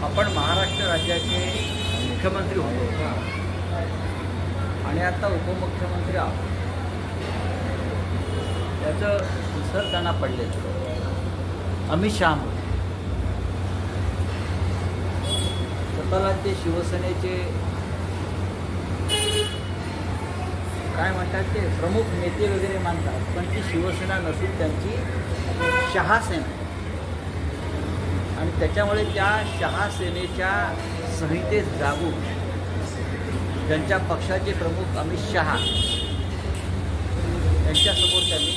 आपण महाराष्ट्र राज्याचे मुख्यमंत्री होतो आणि आता उपमुख्यमंत्री आहोत. त्याचं विसर त्यांना पडलेलं. अमित शहा स्वतःला ते शिवसेनेचे काय म्हणतात ते प्रमुख नेते वगैरे मानतात, पण ती शिवसेना नसून त्यांची शहासेना आणि त्याच्यामुळे त्या शहासेनेच्या संहितेत जागून त्यांच्या पक्षाचे प्रमुख अमित शहा यांच्यासमोर त्यांनी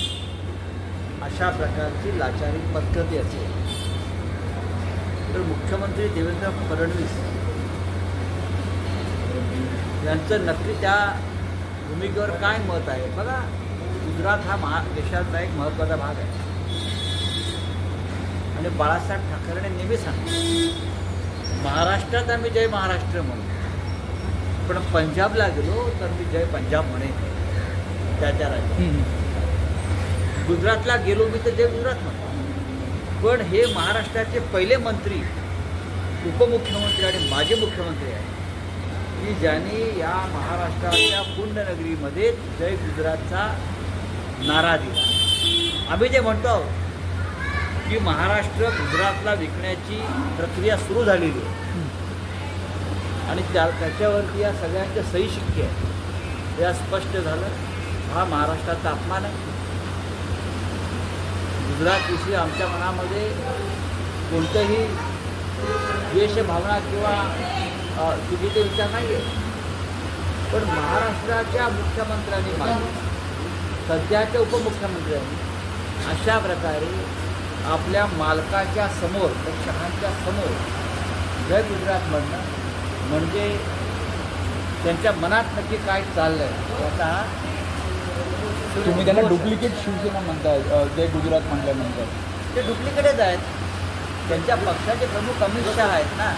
अशा प्रकारची लाचारी पद्धती असेल तर मुख्यमंत्री देवेंद्र फडणवीस यांचं नक्की त्या भूमिकेवर काय मत आहे. बघा, गुजरात हा देशातला एक महत्त्वाचा भाग आहे आणि बाळासाहेब ठाकरेंनी नेहमी सांगितलं महाराष्ट्रात आम्ही जय महाराष्ट्र म्हणू, पण पंजाबला गेलो तर मी जय पंजाब म्हणेन त्या राज्यात. गुजरातला गेलो मी तर जय गुजरात म्हणतो. पण हे महाराष्ट्राचे पहिले मंत्री, उपमुख्यमंत्री आणि माजी मुख्यमंत्री आहेत की ज्यांनी या महाराष्ट्राच्या पुण्यनगरीमध्ये जय गुजरातचा नारा दिला. आम्ही जे म्हणतो की महाराष्ट्र गुजरातला विकण्याची प्रक्रिया सुरू झालेली आहे आणि त्याच्यावरती या सगळ्यांचे सही शिक्के आहेत. या स्पष्ट झालं हा महाराष्ट्राचा अपमान आहे. गुजरातविषयी आमच्या मनामध्ये कोणतंही द्वेष भावना किंवा चुकीचे विचार नाही आहे, पण महाराष्ट्राच्या मुख्यमंत्र्यांनी सध्याच्या उपमुख्यमंत्र्यांनी अशा प्रकारे आपल्या मालकाच्या समोर, शहांच्या समोर जय गुजरात म्हणणं म्हणजे त्यांच्या मनात नक्की काय चाललं आहे याचा. तुम्ही त्यांना डुप्लिकेट शिवसेना म्हणताय जय गुजरात म्हटल्यानंतर. ते डुप्लिकेटच आहेत. त्यांच्या पक्षाचे प्रमुख अमित शहा आहेत ना,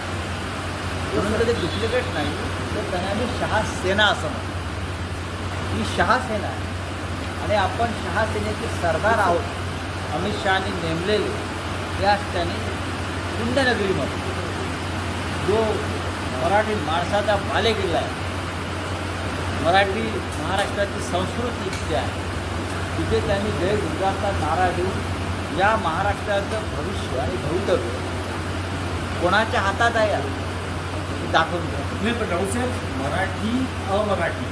म्हणून ते डुप्लिकेट नाही तर त्यांना आम्ही शहासेना असं म्हणतो. ही शहासेना आहे आणि आपण शहासेनेचे सरदार आहोत. अमित शहानी नेमलेले त्याच त्याने पुण्यनगरीमध्ये जो मराठी माणसाचा बालेकिल्ला आहे, मराठी महाराष्ट्राची संस्कृती इतकी आहे, तिथे त्यांनी जय गुजरातचा नारा देऊन या महाराष्ट्राचं भविष्य आणि भवितव्य कोणाच्या हातात आहे दाखवून द्या. नाही, पण राऊसाहेब मराठी अमराठी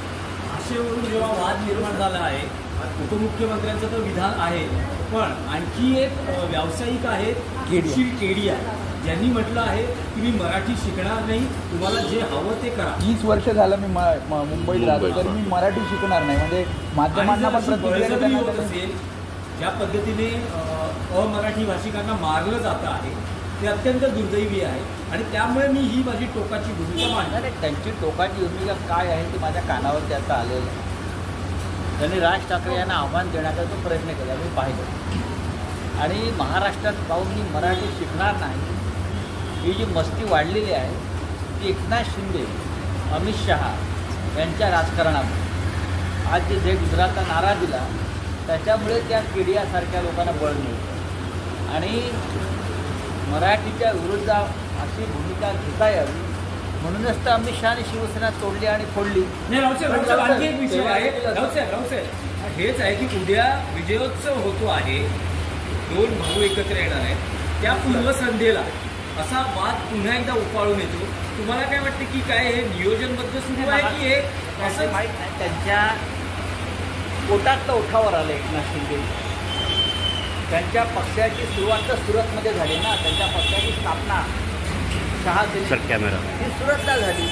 असेवरून जेव्हा वाद निर्माण झाला आहे, उपमुख्यमंत्र्यांचं तर विधान आहे, पण आणखी एक व्यावसायिक आहेत सुशील केडिया ज्यांनी म्हटलं आहे की मी मराठी शिकणार नाही, तुम्हाला जे हवं ते करा. 30 वर्ष झालं मी मुंबईत राहतो तर मी मराठी शिकणार नाही, म्हणजे माध्यमांना होत असेल ज्या पद्धतीने अमराठी भाषिकांना मारलं जातं आहे ते अत्यंत दुर्दैवी आहे आणि त्यामुळे मी ही माझी टोकाची भूमिका मांडणार आहे. त्यांची टोकाची भूमिका काय आहे ती माझ्या कानावर त्याचा आलेलं आहे. त्यांनी राज ठाकरे यांना आव्हान देण्याचा तो प्रयत्न केला, मी पाहिलं. आणि महाराष्ट्रात पाहून मी मराठी शिकणार नाही ही जी मस्ती वाढलेली आहे ती एकनाथ शिंदे, अमित शहा यांच्या राजकारणामुळे आज जे जय गुजरातचा नारा दिला त्याच्यामुळे त्या केडियासारख्या लोकांना बळ मिळतं आणि मराठीच्या विरुद्ध अशी भूमिका घेता यावी म्हणूनच तर अमित शहाने शिवसेना तोडली आणि फोडली. नाही रावसाहेब, आणखी एक विषय आहे रावसाहेब, हेच आहे की उद्या विजयोत्सव होतो आहे, 2 भाऊ एकत्र येणार आहेत, त्या पूर्वसंध्येला असा वाद पुन्हा एकदा उफाळून येतो. तुम्हाला काय वाटतं की काय हे नियोजनबद्ध सुरू आहे की हे असं माहीत नाही. त्यांच्या पोटात तर उठावर आलं एकनाथ शिंदे. त्यांच्या पक्षाची सुरुवात तर सुरतमध्ये झाली ना, त्यांच्या पक्षाची स्थापना ही सुरतला झाली.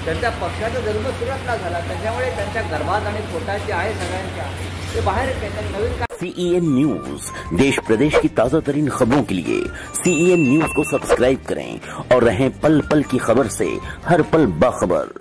त्यांच्या पक्षाचा जन्म सुरतला झाला, त्याच्यामुळे त्यांच्या गर्भात आणि पोटात जे आहे सगळ्यांच्या ते बाहेर येतात. नवीन CEN न्यूज देश प्रदेश की ताजा तरीन खबरों के लिए CEN न्यूज को सब्सक्राइब करें और रहें पल पल की खबर से हर पल बाखबर.